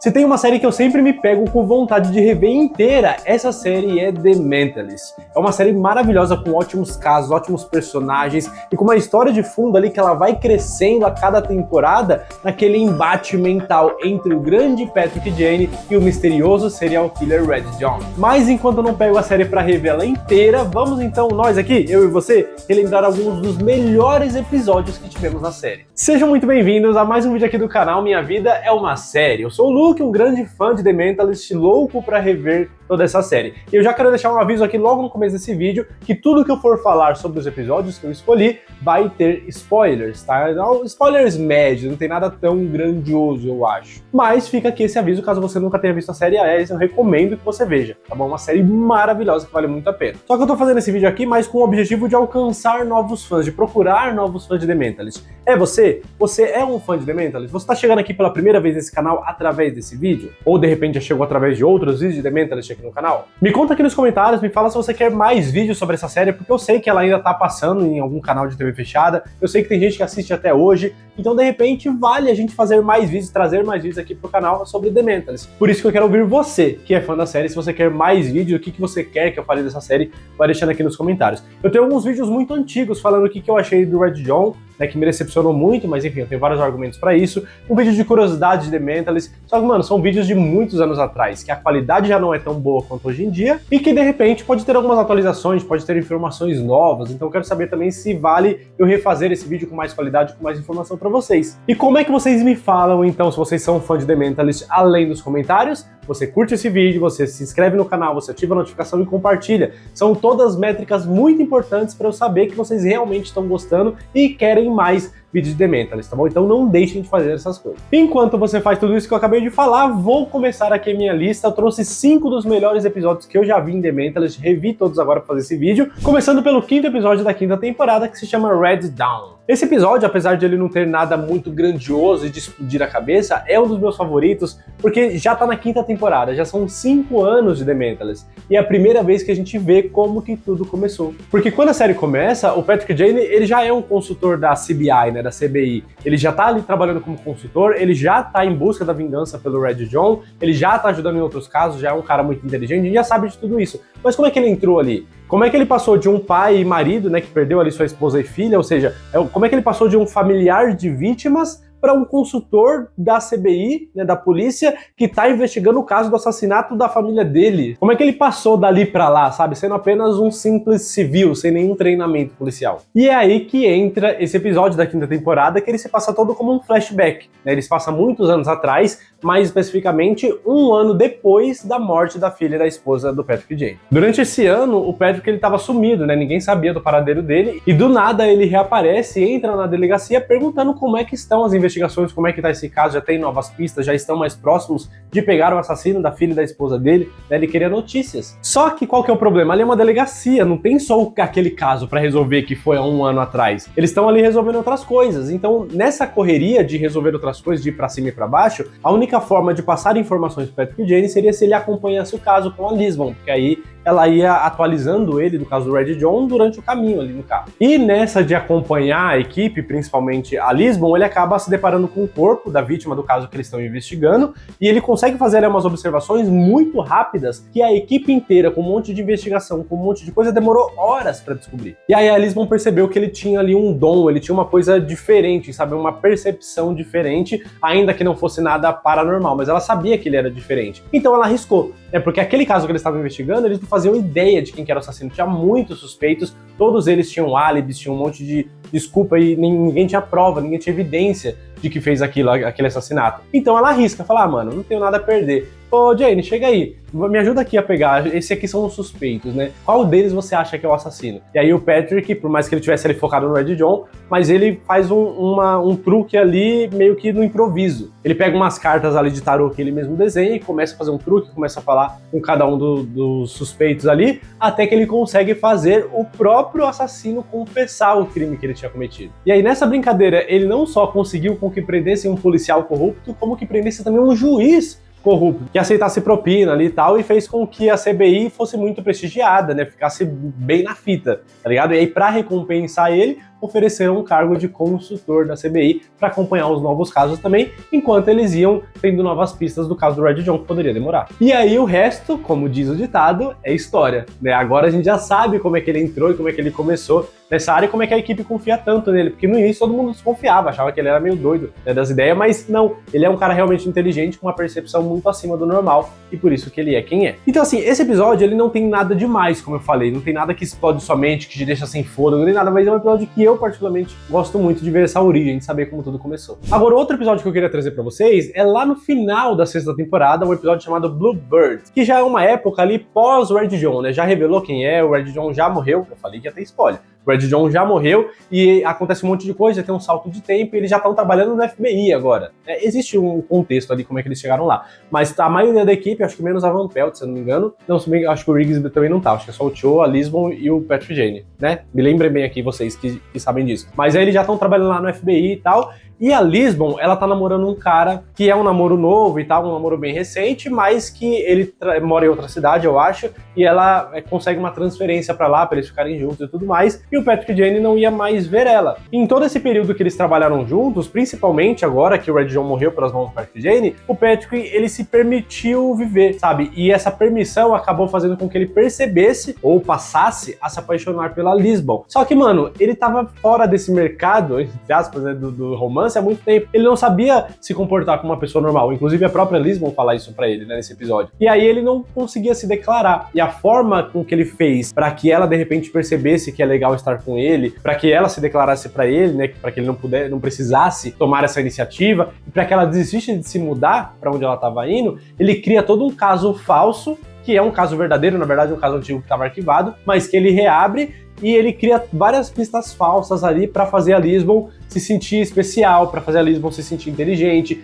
Se tem uma série que eu sempre me pego com vontade de rever inteira, essa série é The Mentalist. É uma série maravilhosa com ótimos casos, ótimos personagens e com uma história de fundo ali que ela vai crescendo a cada temporada naquele embate mental entre o grande Patrick Jane e o misterioso serial killer Red John. Mas enquanto eu não pego a série pra rever ela inteira, vamos então nós aqui, eu e você, relembrar alguns dos melhores episódios que tivemos na série. Sejam muito bem-vindos a mais um vídeo aqui do canal Minha Vida é uma Série. Eu sou o Luke, um grande fã de The Mentalist, louco pra rever toda essa série. E eu já quero deixar um aviso aqui logo no começo desse vídeo, que tudo que eu for falar sobre os episódios que eu escolhi vai ter spoilers, tá? Não, spoilers médios, não tem nada tão grandioso, eu acho. Mas fica aqui esse aviso, caso você nunca tenha visto a série, eu recomendo que você veja, tá bom? Uma série maravilhosa que vale muito a pena. Só que eu tô fazendo esse vídeo aqui mais com o objetivo de alcançar novos fãs, de procurar novos fãs de The Mentalist. É você? Você é um fã de The Mentalist? Você tá chegando aqui pela primeira vez nesse canal através desse vídeo? Ou de repente já chegou através de outros vídeos de The Mentalist aqui no canal? Me conta aqui nos comentários, me fala se você quer mais vídeos sobre essa série, porque eu sei que ela ainda tá passando em algum canal de TV fechada, eu sei que tem gente que assiste até hoje, então de repente vale a gente fazer mais vídeos, trazer mais vídeos aqui pro canal sobre The Mentalist. Por isso que eu quero ouvir você, que é fã da série, se você quer mais vídeos, o que você quer que eu fale dessa série, vai deixando aqui nos comentários. Eu tenho alguns vídeos muito antigos falando o que eu achei do Red John, né, que me decepcionou muito, mas enfim, eu tenho vários argumentos pra isso. Um vídeo de curiosidade de The Mentalist, só que, mano, são vídeos de muitos anos atrás, que a qualidade já não é tão boa quanto hoje em dia, e que, de repente, pode ter algumas atualizações, pode ter informações novas, então eu quero saber também se vale eu refazer esse vídeo com mais qualidade, com mais informação pra vocês. E como é que vocês me falam, então, se vocês são fã de The Mentalist, além dos comentários? Você curte esse vídeo, você se inscreve no canal, você ativa a notificação e compartilha. São todas métricas muito importantes para eu saber que vocês realmente estão gostando e querem mais vídeos de The Mentalist, tá bom? Então não deixem de fazer essas coisas. Enquanto você faz tudo isso que eu acabei de falar, vou começar aqui a minha lista. Eu trouxe 5 dos melhores episódios que eu já vi em The Mentalist, revi todos agora para fazer esse vídeo, começando pelo 5º episódio da 5ª temporada, que se chama Red Dawn. Esse episódio, apesar de ele não ter nada muito grandioso e de explodir a cabeça, é um dos meus favoritos, porque já tá na 5ª temporada, já são 5 anos de The Mentalist, e é a primeira vez que a gente vê como que tudo começou. Porque quando a série começa, o Patrick Jane, ele já é um consultor da CBI, né, da CBI, ele já tá ali trabalhando como consultor, ele já tá em busca da vingança pelo Red John, ele já tá ajudando em outros casos, já é um cara muito inteligente, e já sabe de tudo isso. Mas como é que ele entrou ali? Como é que ele passou de um pai e marido, né, que perdeu ali sua esposa e filha, ou seja, como é que ele passou de um familiar de vítimas para um consultor da CBI, né, da polícia, que tá investigando o caso do assassinato da família dele? Como é que ele passou dali para lá, sabe? Sendo apenas um simples civil, sem nenhum treinamento policial. E é aí que entra esse episódio da 5ª temporada, que ele se passa todo como um flashback, né? Ele se passa muitos anos atrás, mais especificamente um ano depois da morte da filha e da esposa do Patrick Jane. Durante esse ano, o Patrick ele tava sumido, né? Ninguém sabia do paradeiro dele, e do nada ele reaparece e entra na delegacia perguntando como é que estão as investigações, como é que tá esse caso, já tem novas pistas, já estão mais próximos de pegar o assassino da filha e da esposa dele, né? Ele queria notícias. Só que qual que é o problema? Ali é uma delegacia, não tem só aquele caso pra resolver que foi há um ano atrás. Eles estão ali resolvendo outras coisas, então nessa correria de resolver outras coisas, de ir pra cima e pra baixo, a única forma de passar informações pro Patrick Jane seria se ele acompanhasse o caso com a Lisbon, porque aí ela ia atualizando ele do caso do Red John durante o caminho ali no carro. E nessa de acompanhar a equipe, principalmente a Lisbon, ele acaba se deparando com o corpo da vítima do caso que eles estão investigando, e ele consegue fazer ali umas observações muito rápidas que a equipe inteira, com um monte de investigação, com um monte de coisa, demorou horas para descobrir. E aí a Lisbon percebeu que ele tinha ali um dom, ele tinha uma coisa diferente, sabe? Uma percepção diferente, ainda que não fosse nada paranormal, mas ela sabia que ele era diferente. Então ela arriscou, né? Porque aquele caso que eles estavam investigando, eles não faziam ideia de quem que era o assassino, tinha muitos suspeitos, todos eles tinham álibis, tinham um monte de desculpa e ninguém tinha prova, ninguém tinha evidência de que fez aquele assassinato. Então ela arrisca, fala, mano, não tenho nada a perder. Ô, Jane, chega aí, me ajuda aqui a pegar, esses aqui são os suspeitos, né? Qual deles você acha que é o assassino? E aí o Patrick, por mais que ele tivesse ali focado no Red John, mas ele faz um truque ali meio que no improviso. Ele pega umas cartas ali de tarô que ele mesmo desenha e começa a fazer um truque, começa a falar com cada um dos suspeitos ali, até que ele consegue fazer o próprio assassino confessar o crime que ele tinha cometido. E aí nessa brincadeira, ele não só conseguiu com que prendesse um policial corrupto, como que prendesse também um juiz corrupto, que aceitasse propina ali e tal, e fez com que a CBI fosse muito prestigiada, né, ficasse bem na fita, tá ligado? E aí pra recompensar ele, ofereceram um cargo de consultor da CBI para acompanhar os novos casos também, enquanto eles iam tendo novas pistas do caso do Red John, que poderia demorar. E aí o resto, como diz o ditado, é história, né? Agora a gente já sabe como é que ele entrou e como é que ele começou nessa área e como é que a equipe confia tanto nele, porque no início todo mundo desconfiava, achava que ele era meio doido, né, das ideias, mas não, ele é um cara realmente inteligente, com uma percepção muito acima do normal, e por isso que ele é quem é. Então assim, esse episódio ele não tem nada demais, como eu falei, não tem nada que explode sua mente, que te deixa sem fôlego, nem nada, mas é um episódio que eu particularmente gosto muito de ver essa origem, de saber como tudo começou. Agora, outro episódio que eu queria trazer pra vocês é lá no final da sexta temporada, um episódio chamado Bluebird, que já é uma época ali pós Red John, né, já revelou quem é, o Red John já morreu, eu falei que ia ter spoiler. O Red John já morreu e acontece um monte de coisa, tem um salto de tempo e eles já estão trabalhando no FBI agora. Existe um contexto ali como é que eles chegaram lá. Mas a maioria da equipe, acho que menos a Van Pelt, se eu não me engano. Não, acho que o Riggs também não tá. Acho que é só o Cho, a Lisbon e o Patrick Jane, né? Me lembrem bem aqui vocês que sabem disso. Mas aí eles já estão trabalhando lá no FBI e tal. E a Lisbon, ela tá namorando um cara que é um namoro novo e tal, um namoro bem recente, mas que ele mora em outra cidade, eu acho, e ela consegue uma transferência pra lá, pra eles ficarem juntos e tudo mais, e o Patrick e Jane não ia mais ver ela. E em todo esse período que eles trabalharam juntos, principalmente agora que o Red John morreu pelas mãos do Patrick e Jane, o Patrick, ele se permitiu viver, sabe? E essa permissão acabou fazendo com que ele percebesse, ou passasse, a se apaixonar pela Lisbon. Só que, mano, ele tava fora desse mercado, entre aspas, né, do romance, há muito tempo. Ele não sabia se comportar como uma pessoa normal. Inclusive a própria Lisbon fala isso pra ele, né, nesse episódio. E aí ele não conseguia se declarar. E a forma com que ele fez pra que ela de repente percebesse que é legal estar com ele, pra que ela se declarasse pra ele, né, pra que ele não precisasse tomar essa iniciativa, e pra que ela desistisse de se mudar pra onde ela tava indo, ele cria todo um caso falso, que é um caso verdadeiro, na verdade um caso antigo que estava arquivado, mas que ele reabre e ele cria várias pistas falsas ali para fazer a Lisbon se sentir especial, para fazer a Lisbon se sentir inteligente,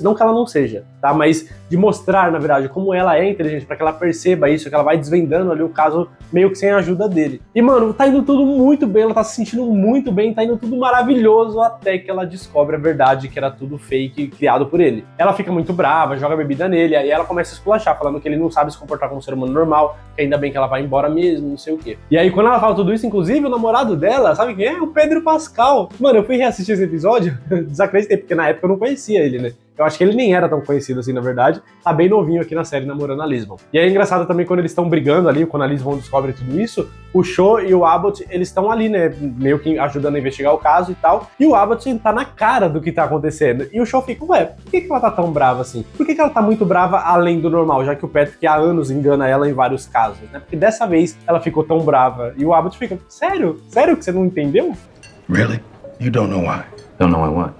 não que ela não seja, tá? Mas de mostrar, na verdade, como ela é inteligente, para que ela perceba isso, que ela vai desvendando ali o caso meio que sem a ajuda dele. E, mano, tá indo tudo muito bem, ela tá se sentindo muito bem, tá indo tudo maravilhoso, até que ela descobre a verdade, que era tudo fake, criado por ele. Ela fica muito brava, joga bebida nele, aí ela começa a esculachar, falando que ele não sabe se comportar como um ser humano normal, que ainda bem que ela vai embora mesmo, não sei o quê. E aí, quando ela fala tudo isso, inclusive, o namorado dela, sabe quem é? O Pedro Pascal. Mano, eu fui reassistir esse episódio, desacreditei, porque na época eu não conhecia ele, né? Eu acho que ele nem era tão conhecido assim, na verdade. Tá bem novinho aqui na série, namorando a Lisbon. E é engraçado também quando eles estão brigando ali, quando a Lisbon descobre tudo isso, o Cho e o Abbott, eles estão ali, né, meio que ajudando a investigar o caso e tal. E o Abbott tá na cara do que tá acontecendo. E o Cho fica, ué, por que ela tá tão brava assim? Por que ela tá muito brava além do normal, já que o Patrick há anos engana ela em vários casos, né? Porque dessa vez ela ficou tão brava. E o Abbott fica, sério? Sério que você não entendeu? Really? You don't know why? Don't know what.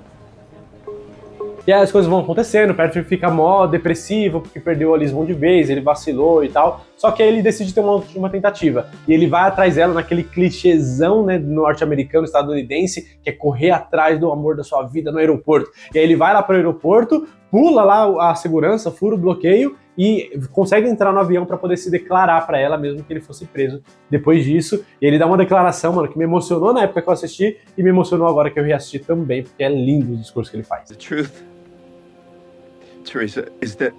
E aí as coisas vão acontecendo, o Patrick fica mó depressivo porque perdeu a Lisbon de vez, ele vacilou e tal. Só que aí ele decide ter uma última tentativa. E ele vai atrás dela naquele clichêzão, né, norte-americano, estadunidense, que é correr atrás do amor da sua vida no aeroporto. E aí ele vai lá pro aeroporto, pula lá a segurança, fura o bloqueio e consegue entrar no avião para poder se declarar para ela, mesmo que ele fosse preso depois disso. E ele dá uma declaração, mano, que me emocionou na época que eu assisti e me emocionou agora que eu reassisti também, porque é lindo o discurso que ele faz. The truth, Teresa, is that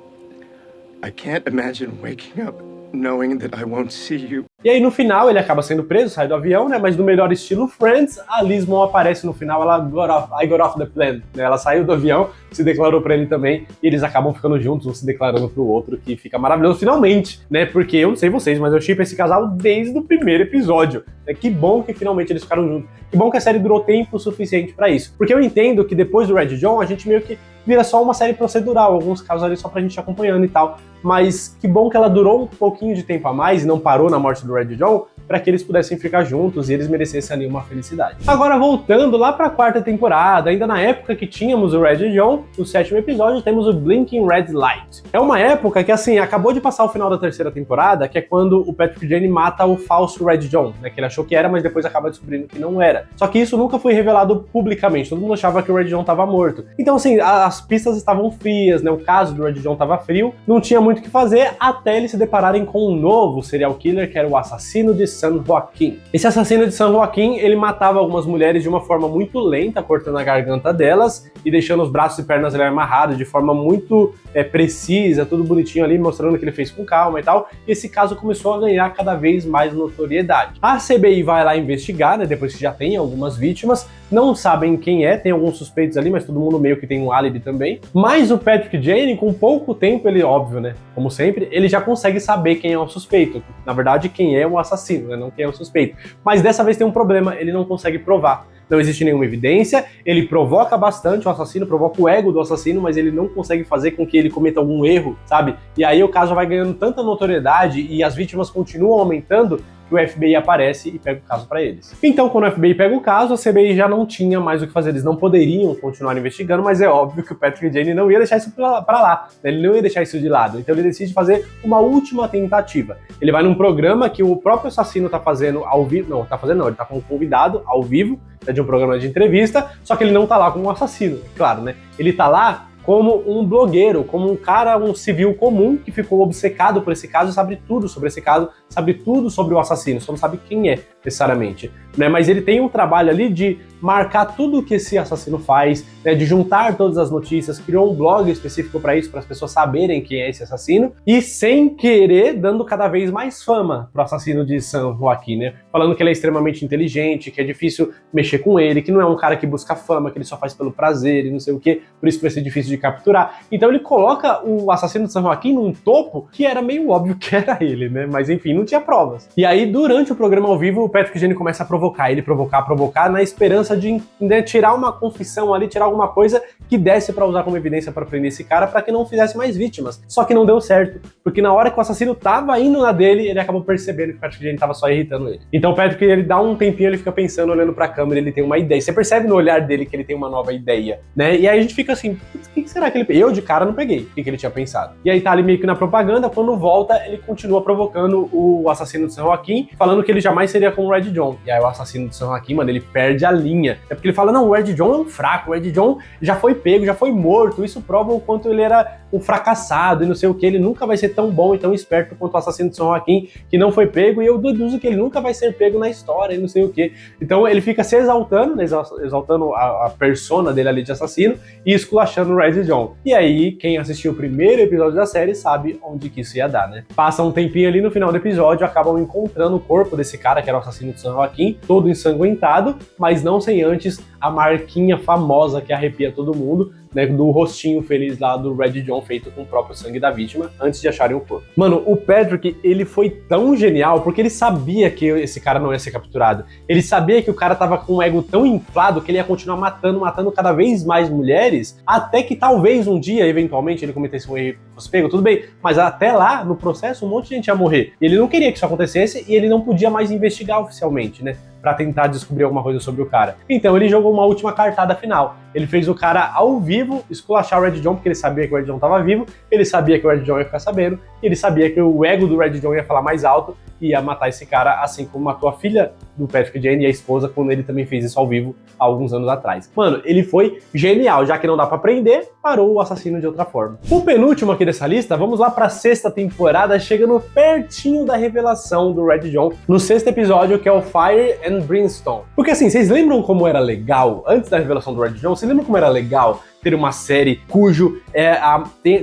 I can't imagine waking up knowing that I won't see you. E aí no final ele acaba sendo preso, sai do avião, né? Mas no melhor estilo Friends, a Lisbon aparece no final, I got off the plane, né? Ela saiu do avião, se declarou pra ele também, e eles acabam ficando juntos, um se declarando pro outro, que fica maravilhoso finalmente, né? Porque eu não sei vocês, mas eu shippo esse casal desde o primeiro episódio. Que bom que finalmente eles ficaram juntos. Que bom que a série durou tempo suficiente pra isso. Porque eu entendo que depois do Red John, a gente meio que vira só uma série procedural, alguns casos ali só pra gente ir acompanhando e tal. Mas que bom que ela durou um pouquinho de tempo a mais e não parou na morte do Red John, para que eles pudessem ficar juntos e eles merecessem ali uma felicidade. Agora, voltando lá para a quarta temporada, ainda na época que tínhamos o Red John, no 7º episódio temos o Blinking Red Light. É uma época que, assim, acabou de passar o final da 3ª temporada, que é quando o Patrick Jane mata o falso Red John, né, que ele achou que era, mas depois acaba descobrindo que não era. Só que isso nunca foi revelado publicamente, todo mundo achava que o Red John estava morto. Então, assim, as pistas estavam frias, né, o caso do Red John estava frio, não tinha muito o que fazer até eles se depararem com um novo serial killer, que era o assassino de San Joaquin. Esse assassino de San Joaquin, ele matava algumas mulheres de uma forma muito lenta, cortando a garganta delas e deixando os braços e pernas ali amarrados de forma muito precisa, tudo bonitinho ali, mostrando que ele fez com calma e tal, e esse caso começou a ganhar cada vez mais notoriedade. A CBI vai lá investigar, né, depois que já tem algumas vítimas, não sabem quem é, tem alguns suspeitos ali, mas todo mundo meio que tem um álibi também, mas o Patrick Jane, com pouco tempo, ele, óbvio, né, como sempre, ele já consegue saber quem é o suspeito, na verdade, quem é o assassino, né, não quem é o suspeito, mas dessa vez tem um problema, ele não consegue provar. Não existe nenhuma evidência, ele provoca bastante o assassino, provoca o ego do assassino, mas ele não consegue fazer com que ele cometa algum erro, sabe? E aí o caso vai ganhando tanta notoriedade e as vítimas continuam aumentando que o FBI aparece e pega o caso para eles. Então, quando o FBI pega o caso, a CBI já não tinha mais o que fazer, eles não poderiam continuar investigando, mas é óbvio que o Patrick Jane não ia deixar isso para lá, né? Ele não ia deixar isso de lado, então ele decide fazer uma última tentativa. Ele vai num programa que o próprio assassino tá fazendo ao vivo, ele tá como convidado ao vivo, né, de um programa de entrevista, só que ele não tá lá como um assassino, é claro, né? Ele tá lá como um blogueiro, como um cara, um civil comum que ficou obcecado por esse caso, sabe tudo sobre esse caso, sabe tudo sobre o assassino, só não sabe quem é, necessariamente, né? Mas ele tem um trabalho ali de marcar tudo o que esse assassino faz, né? De juntar todas as notícias, criou um blog específico para isso, para as pessoas saberem quem é esse assassino, e sem querer, dando cada vez mais fama pro assassino de San Joaquin, né? Falando que ele é extremamente inteligente, que é difícil mexer com ele, que não é um cara que busca fama, que ele só faz pelo prazer e não sei o que, por isso que vai ser difícil de capturar. Então ele coloca o assassino de San Joaquin num topo que era meio óbvio que era ele, né? Mas enfim, não tinha provas. E aí, durante o programa ao vivo, o Patrick Jane começa a provocar ele, provocar, na esperança de, né, tirar uma confissão ali, tirar alguma coisa que desse pra usar como evidência pra prender esse cara, pra que não fizesse mais vítimas. Só que não deu certo, porque na hora que o assassino tava indo na dele, ele acabou percebendo que o Patrick Jane tava só irritando ele. Então o Patrick, ele dá um tempinho, ele fica pensando, olhando pra câmera, ele tem uma ideia. Você percebe no olhar dele que ele tem uma nova ideia, né? E aí a gente fica assim, o que será que ele... Eu, de cara, não peguei o que ele tinha pensado. E aí tá ali meio que na propaganda, quando volta, ele continua provocando o assassino de San Joaquin, falando que ele jamais seria como o Red John. E aí o assassino de San Joaquin, mano, ele perde a linha. É porque ele fala, não, o Red John é um fraco, o Red John já foi pego, já foi morto, isso prova o quanto ele era um fracassado e não sei o que, ele nunca vai ser tão bom e tão esperto quanto o assassino de San Joaquin, que não foi pego, e eu deduzo que ele nunca vai ser pego na história e não sei o que. Então ele fica se exaltando, né, exaltando a persona dele ali de assassino e esculachando o Red John. E aí, quem assistiu o primeiro episódio da série sabe onde que isso ia dar, né? Passa um tempinho ali, no final do episódio, acabam encontrando o corpo desse cara, que era o assassino de San Joaquin, todo ensanguentado, mas não sem antes a marquinha famosa que arrepia todo mundo, né, do rostinho feliz lá do Red John, feito com o próprio sangue da vítima, antes de acharem o corpo. Mano, o Patrick, ele foi tão genial, porque ele sabia que esse cara não ia ser capturado. Ele sabia que o cara tava com um ego tão inflado que ele ia continuar matando cada vez mais mulheres, até que talvez um dia, eventualmente, ele cometesse um erro e fosse pego, tudo bem, mas até lá, no processo, um monte de gente ia morrer. Ele não queria que isso acontecesse e ele não podia mais investigar oficialmente, né, pra tentar descobrir alguma coisa sobre o cara. Então ele jogou uma última cartada final. Ele fez o cara ao vivo esculachar o Red John, porque ele sabia que o Red John tava vivo, ele sabia que o Red John ia ficar sabendo, ele sabia que o ego do Red John ia falar mais alto e ia matar esse cara, assim como matou a filha do Patrick Jane e a esposa, quando ele também fez isso ao vivo há alguns anos atrás. Mano, ele foi genial, já que não dá pra prender, parou o assassino de outra forma. O penúltimo aqui dessa lista, vamos lá pra sexta temporada, chegando pertinho da revelação do Red John, no sexto episódio, que é o Fire and Brimstone. Porque assim, vocês lembram como era legal, antes da revelação do Red John, vocês lembram como era legal ter uma série cujo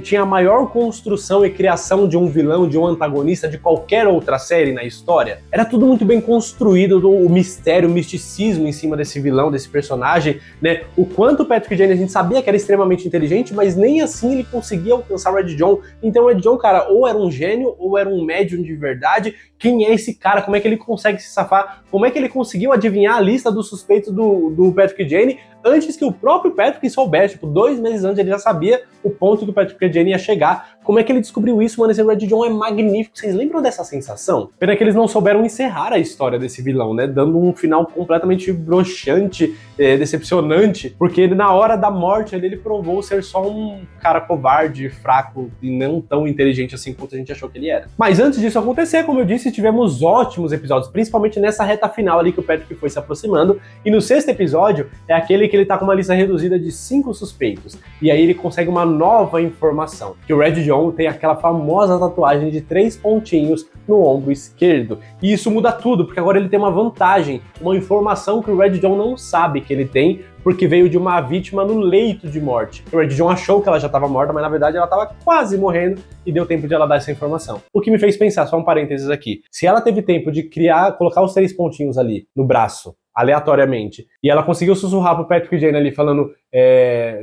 tinha a maior construção e criação de um vilão, de um antagonista de qualquer outra série na história? Era tudo muito bem construído, o mistério, o misticismo em cima desse vilão, desse personagem, né? O quanto o Patrick Jane, a gente sabia que era extremamente inteligente, mas nem assim ele conseguia alcançar o Red John. Então o Red John, cara, ou era um gênio, ou era um médium de verdade. Quem é esse cara? Como é que ele consegue se safar? Como é que ele conseguiu adivinhar a lista dos suspeitos do Patrick Jane antes que o próprio Patrick soubesse? Tipo, 2 meses antes ele já sabia o ponto que o Patrick Jane ia chegar. Como é que ele descobriu isso, mano? Esse Red John é magnífico. Vocês lembram dessa sensação? Pena que eles não souberam encerrar a história desse vilão, né? Dando um final completamente broxante, decepcionante, porque ele, na hora da morte, ele provou ser só um cara covarde, fraco e não tão inteligente assim quanto a gente achou que ele era. Mas antes disso acontecer, como eu disse, tivemos ótimos episódios, principalmente nessa reta final ali que o Patrick foi se aproximando, e no sexto episódio é aquele que ele tá com uma lista reduzida de 5 suspeitos, e aí ele consegue uma nova informação, que o Red John John tem aquela famosa tatuagem de 3 pontinhos no ombro esquerdo. E isso muda tudo, porque agora ele tem uma vantagem, uma informação que o Red John não sabe que ele tem, porque veio de uma vítima no leito de morte. O Red John achou que ela já estava morta, mas na verdade ela estava quase morrendo e deu tempo de ela dar essa informação. O que me fez pensar, só um parênteses aqui, se ela teve tempo de colocar os 3 pontinhos ali no braço, aleatoriamente, e ela conseguiu sussurrar pro Patrick Jane ali falando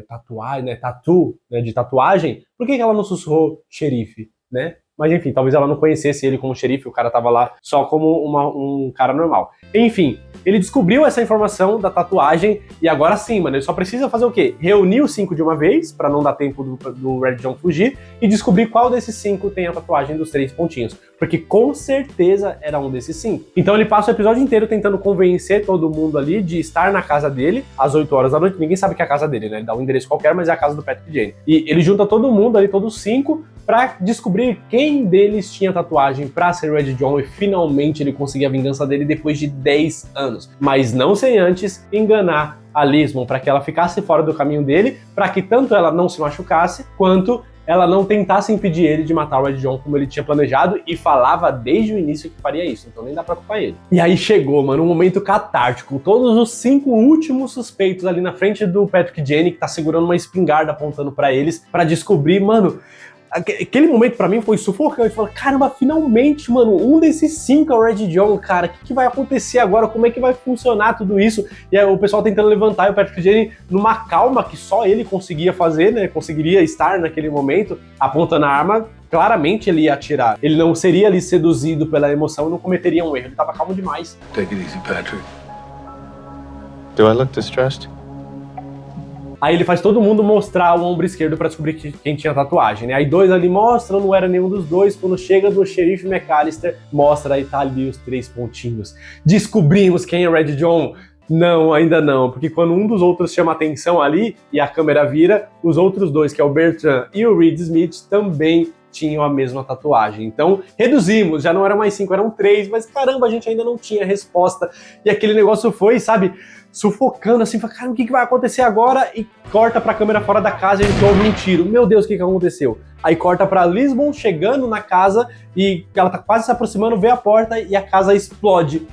tatuagem, né, tatu, né, de tatuagem, por que ela não sussurrou xerife, né? Mas enfim, talvez ela não conhecesse ele como xerife, o cara tava lá só como um cara normal. Enfim, ele descobriu essa informação da tatuagem e agora sim, mano, ele só precisa fazer o quê? Reunir os 5 de uma vez, pra não dar tempo do Red John fugir, e descobrir qual desses 5 tem a tatuagem dos 3 pontinhos. Porque com certeza era um desses 5. Então ele passa o episódio inteiro tentando convencer todo mundo ali de estar na casa dele às 8 horas da noite. Ninguém sabe que é a casa dele, né? Ele dá um endereço qualquer, mas é a casa do Patrick Jane. E ele junta todo mundo ali, todos os 5, pra descobrir quem deles tinha tatuagem pra ser Red John e finalmente ele conseguir a vingança dele depois de 10 anos. Mas não sem antes enganar a Lismon para que ela ficasse fora do caminho dele, para que tanto ela não se machucasse, quanto ela não tentasse impedir ele de matar o Red John como ele tinha planejado e falava desde o início que faria isso, então nem dá pra culpar ele. E aí chegou, mano, um momento catártico, todos os 5 últimos suspeitos ali na frente do Patrick Jane, que tá segurando uma espingarda apontando pra eles, pra descobrir, mano, aquele momento pra mim foi sufocante. Eu falei, caramba, finalmente, mano, um desses 5 é o Red John, cara. O que vai acontecer agora? Como é que vai funcionar tudo isso? E aí o pessoal tentando levantar e o Patrick Jane numa calma que só ele conseguia fazer, né? Conseguiria estar naquele momento, apontando a arma. Claramente ele ia atirar. Ele não seria ali seduzido pela emoção e não cometeria um erro. Ele tava calmo demais. Take it easy, Patrick. Do I look distressed? Aí ele faz todo mundo mostrar o ombro esquerdo pra descobrir quem tinha tatuagem, né? Aí 2 ali mostram, não era nenhum dos 2. Quando chega do xerife McAllister, mostra aí tá ali os 3 pontinhos. Descobrimos quem é Red John? Não, ainda não, porque quando um dos outros chama atenção ali e a câmera vira, os outros 2, que é o Bertrand e o Reed Smith, também tinham a mesma tatuagem. Então, reduzimos, já não eram mais 5, eram 3, mas caramba, a gente ainda não tinha resposta. E aquele negócio foi, sabe, sufocando assim, fala, cara, o que vai acontecer agora? E corta pra câmera fora da casa e a gente ouve um tiro. Meu Deus, o que aconteceu? Aí corta pra Lismon chegando na casa e ela tá quase se aproximando, vê a porta e a casa explode.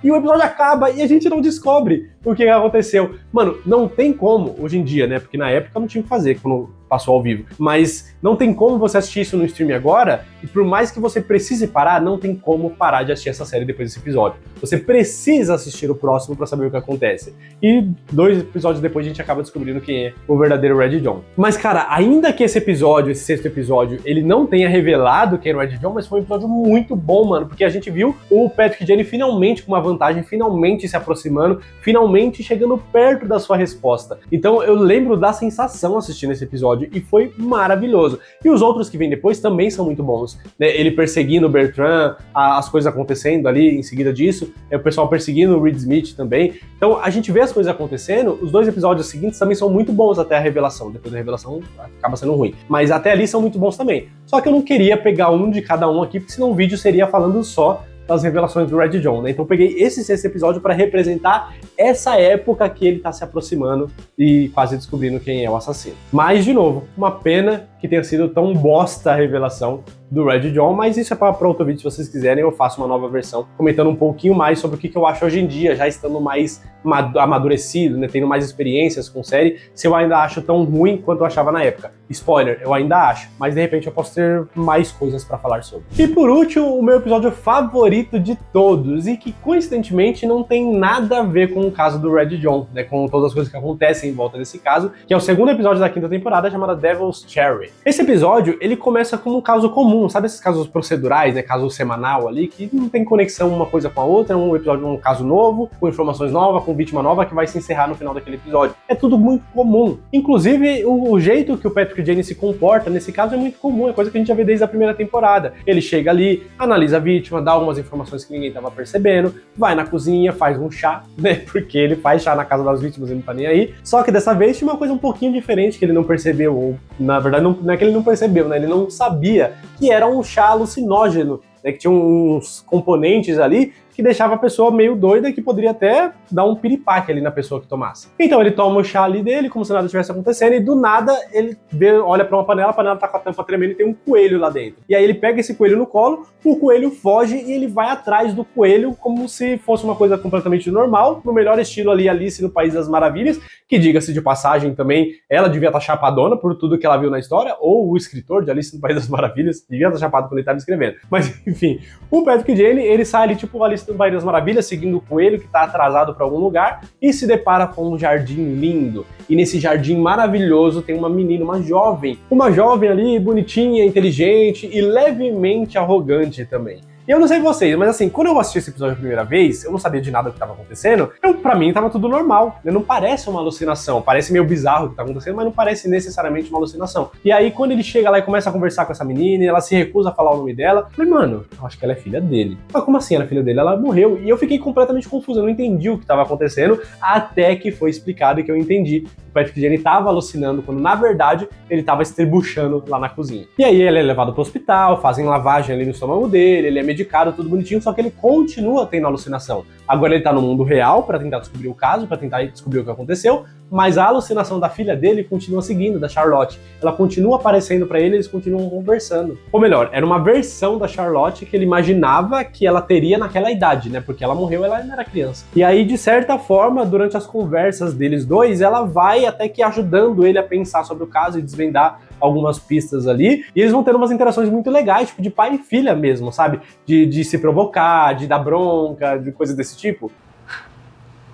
E o episódio acaba e a gente não descobre o que aconteceu. Mano, não tem como, hoje em dia, né? Porque na época não tinha o que fazer quando passou ao vivo. Mas não tem como você assistir isso no stream agora, e por mais que você precise parar, não tem como parar de assistir essa série depois desse episódio. Você precisa assistir o próximo pra saber o que acontece. E 2 episódios depois a gente acaba descobrindo quem é o verdadeiro Red John. Mas, cara, ainda que esse episódio, esse 6º episódio, ele não tenha revelado quem era o Red John, mas foi um episódio muito bom, mano, porque a gente viu o Patrick Jane finalmente com uma vantagem, finalmente se aproximando, finalmente chegando perto da sua resposta. Então eu lembro da sensação assistindo esse episódio e foi maravilhoso. E os outros que vêm depois também são muito bons, né? Ele perseguindo o Bertrand, as coisas acontecendo ali em seguida disso, o pessoal perseguindo o Reed Smith também. Então a gente vê as coisas acontecendo, os 2 episódios seguintes também são muito bons até a revelação. Depois da revelação acaba sendo ruim. Mas até ali são muito bons também. Só que eu não queria pegar um de cada um aqui, porque senão o vídeo seria falando só das revelações do Red John, né? Então eu peguei esse 6º episódio para representar essa época que ele tá se aproximando e quase descobrindo quem é o assassino. Mas, de novo, uma pena que tenha sido tão bosta a revelação do Red John, mas isso é para outro vídeo, se vocês quiserem eu faço uma nova versão, comentando um pouquinho mais sobre o que eu acho hoje em dia, já estando mais amadurecido, né, tendo mais experiências com série, se eu ainda acho tão ruim quanto eu achava na época. Spoiler, eu ainda acho, mas de repente eu posso ter mais coisas para falar sobre. E por último, o meu episódio favorito de todos, e que coincidentemente não tem nada a ver com o caso do Red John, né, com todas as coisas que acontecem em volta desse caso, que é o 2º episódio da 5ª temporada, chamado Devil's Cherry. Esse episódio, ele começa como um caso comum, sabe esses casos procedurais, né, caso semanal ali, que não tem conexão uma coisa com a outra, um episódio, um caso novo, com informações novas, com vítima nova, que vai se encerrar no final daquele episódio. É tudo muito comum. Inclusive, o jeito que o Patrick Jane se comporta nesse caso é muito comum, é coisa que a gente já vê desde a 1ª temporada. Ele chega ali, analisa a vítima, dá algumas informações que ninguém estava percebendo, vai na cozinha, faz um chá, né, porque ele faz chá na casa das vítimas e não tá nem aí. Só que dessa vez tinha uma coisa um pouquinho diferente que ele não percebeu, ou na verdade não é que ele não percebeu, né, ele não sabia que era um chá alucinógeno, né, que tinha uns componentes ali que deixava a pessoa meio doida e que poderia até dar um piripaque ali na pessoa que tomasse. Então ele toma o chá ali dele, como se nada estivesse acontecendo, e do nada ele olha pra uma panela, a panela tá com a tampa tremendo e tem um coelho lá dentro. E aí ele pega esse coelho no colo, o coelho foge e ele vai atrás do coelho como se fosse uma coisa completamente normal, no melhor estilo ali Alice no País das Maravilhas, que diga-se de passagem também, ela devia estar chapadona por tudo que ela viu na história, ou o escritor de Alice no País das Maravilhas devia estar chapado quando ele estava escrevendo. Mas enfim, o Patrick Jane, ele sai ali tipo Alice no País das Maravilhas, seguindo o coelho que está atrasado para algum lugar, e se depara com um jardim lindo. E nesse jardim maravilhoso tem uma menina, uma jovem ali, bonitinha, inteligente e levemente arrogante também. E eu não sei vocês, mas assim, quando eu assisti esse episódio a primeira vez, eu não sabia de nada do que estava acontecendo, pra mim tava tudo normal, né? Não parece uma alucinação, parece meio bizarro o que tá acontecendo, mas não parece necessariamente uma alucinação. E aí, quando ele chega lá e começa a conversar com essa menina, e ela se recusa a falar o nome dela, eu falei, mano, eu acho que ela é filha dele. Mas como assim ela é filha dele? Ela morreu. E eu fiquei completamente confuso, eu não entendi o que estava acontecendo, até que foi explicado e que eu entendi. O Patrick Jane tava alucinando, quando na verdade ele tava estribuchando lá na cozinha. E aí ele é levado pro hospital, fazem lavagem ali no estômago dele, ele é medicado, tudo bonitinho, só que ele continua tendo alucinação. Agora ele tá no mundo real para tentar descobrir o caso, para tentar descobrir o que aconteceu, mas a alucinação da filha dele continua seguindo, da Charlotte. Ela continua aparecendo para ele, eles continuam conversando. Ou melhor, era uma versão da Charlotte que ele imaginava que ela teria naquela idade, né? Porque ela morreu, ela ainda era criança. E aí, de certa forma, durante as conversas deles dois, ela vai até que ajudando ele a pensar sobre o caso e desvendar algumas pistas ali, e eles vão tendo umas interações muito legais, tipo de pai e filha mesmo, sabe? De se provocar, de dar bronca, de coisas desse tipo.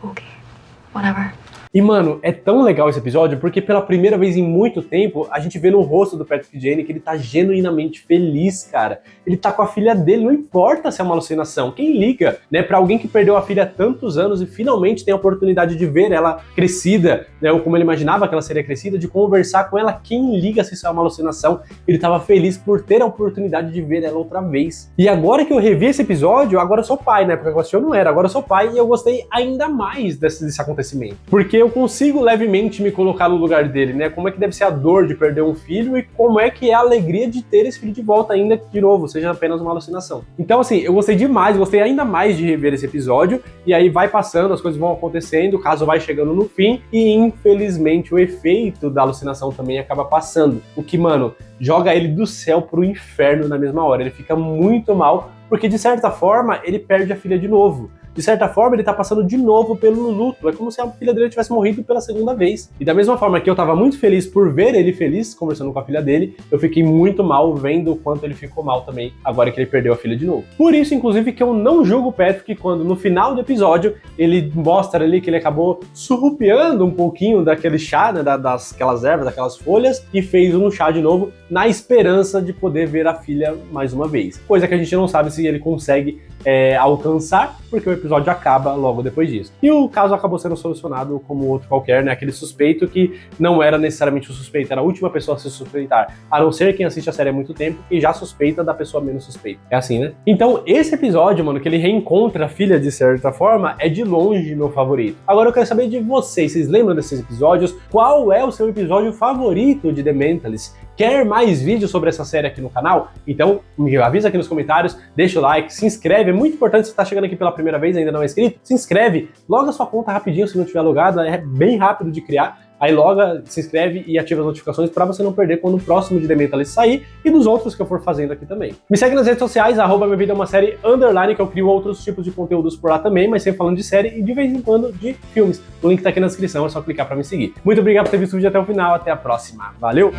Ok, whatever. E, mano, é tão legal esse episódio porque pela primeira vez em muito tempo a gente vê no rosto do Patrick Jane que ele tá genuinamente feliz, cara. Ele tá com a filha dele, não importa se é uma alucinação. Quem liga, né, pra alguém que perdeu a filha há tantos anos e finalmente tem a oportunidade de ver ela crescida, né, ou como ele imaginava que ela seria crescida, de conversar com ela, quem liga se isso é uma alucinação? Ele tava feliz por ter a oportunidade de ver ela outra vez. E agora que eu revi esse episódio, agora eu sou pai, né, porque eu assisti eu não era, agora eu sou pai e eu gostei ainda mais desse acontecimento. Porque eu consigo levemente me colocar no lugar dele, né? Como é que deve ser a dor de perder um filho e como é que é a alegria de ter esse filho de volta ainda que, de novo, seja apenas uma alucinação. Então, assim, eu gostei demais, gostei ainda mais de rever esse episódio e aí vai passando, as coisas vão acontecendo, o caso vai chegando no fim e, infelizmente, o efeito da alucinação também acaba passando. O que, mano, joga ele do céu pro inferno na mesma hora. Ele fica muito mal porque, de certa forma, ele perde a filha de novo. De certa forma, ele tá passando de novo pelo luto. É como se a filha dele tivesse morrido pela segunda vez. E da mesma forma que eu tava muito feliz por ver ele feliz, conversando com a filha dele, eu fiquei muito mal vendo o quanto ele ficou mal também, agora que ele perdeu a filha de novo. Por isso, inclusive, que eu não julgo o Patrick quando, no final do episódio, ele mostra ali que ele acabou surrupiando um pouquinho daquele chá, né, daquelas ervas, daquelas folhas, e fez um chá de novo, na esperança de poder ver a filha mais uma vez. Coisa que a gente não sabe se ele consegue alcançar, porque o episódio acaba logo depois disso. E o caso acabou sendo solucionado como outro qualquer, né? Aquele suspeito que não era necessariamente o suspeito, era a última pessoa a se suspeitar, a não ser quem assiste a série há muito tempo e já suspeita da pessoa menos suspeita. É assim, né? Então, esse episódio, mano, que ele reencontra a filha de certa forma, é de longe meu favorito. Agora eu quero saber de vocês lembram desses episódios? Qual é o seu episódio favorito de The Mentalist? Quer mais vídeos sobre essa série aqui no canal? Então me avisa aqui nos comentários, deixa o like, se inscreve, é muito importante se você está chegando aqui pela primeira vez e ainda não é inscrito, se inscreve, loga sua conta rapidinho se não tiver logado, é bem rápido de criar, aí loga, se inscreve e ativa as notificações para você não perder quando o próximo de The Mentalist sair e dos outros que eu for fazendo aqui também. Me segue nas redes sociais, @minhavidaeumasérie_, que eu crio outros tipos de conteúdos por lá também, mas sempre falando de série e de vez em quando de filmes. O link tá aqui na descrição, é só clicar para me seguir. Muito obrigado por ter visto o vídeo até o final, até a próxima. Valeu!